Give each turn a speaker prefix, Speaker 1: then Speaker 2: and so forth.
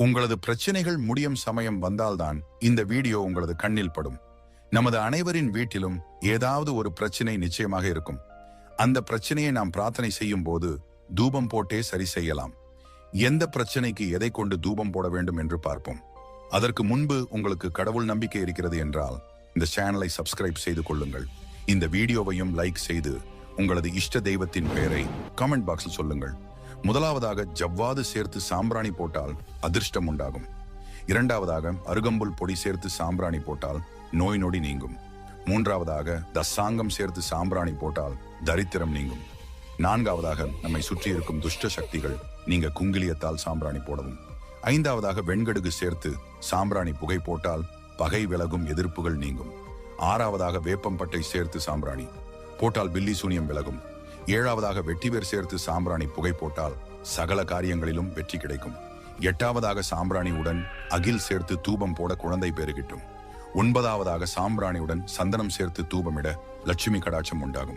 Speaker 1: உங்களது பிரச்சனைகள் முடியும் சமயம் வந்தால்தான் இந்த வீடியோ உங்களது கண்ணில் படும். நமது அனைவரின் வீட்டிலும் ஏதாவது ஒரு பிரச்சனை நிச்சயமாக இருக்கும். அந்த பிரச்சனையை நாம் பிரார்த்தனை செய்யும் போது தூபம் போட்டே சரி செய்யலாம். எந்த பிரச்சனைக்கு எதை கொண்டு தூபம் போட வேண்டும் என்று பார்ப்போம். அதற்கு முன்பு உங்களுக்கு கடவுள் நம்பிக்கை இருக்கிறது என்றால் இந்த சேனலை சப்ஸ்கிரைப் செய்து கொள்ளுங்கள். இந்த வீடியோவையும் லைக் செய்து உங்களது இஷ்ட தெய்வத்தின் பெயரை கமெண்ட் பாக்ஸில் சொல்லுங்கள். முதலாவதாக ஜவ்வாது சேர்த்து சாம்பிராணி போட்டால் அதிர்ஷ்டம் உண்டாகும். இரண்டாவதாக அருகம்புல் பொடி சேர்த்து சாம்பிராணி போட்டால் நோய் நொடி நீங்கும். மூன்றாவதாக தசாங்கம் சேர்த்து சாம்பிராணி போட்டால் தரித்திரம் நீங்கும். நான்காவதாக நம்மை சுற்றி இருக்கும் துஷ்ட சக்திகள் நீங்க குங்கிலியத்தால் சாம்பிராணி போடவும். ஐந்தாவதாக வெண்கடுகு சேர்த்து சாம்பிராணி புகை போட்டால் பகை விலகும், எதிர்ப்புகள் நீங்கும். ஆறாவதாக வேப்பம்பட்டை சேர்த்து சாம்பிராணி போட்டால் பில்லி சூனியம் விலகும். ஏழாவதாக வெட்டிவேர் சேர்த்து சாம்பிராணி புகை போட்டால் சகல காரியங்களிலும் வெற்றி கிடைக்கும். எட்டாவதாக சாம்பிராணியுடன் அகில் சேர்த்து தூபம் போட குழந்தை பேறு கிட்டும். ஒன்பதாவதாக சாம்பிராணியுடன் சந்தனம் சேர்த்து தூபமிட லட்சுமி கடாட்சம் உண்டாகும்.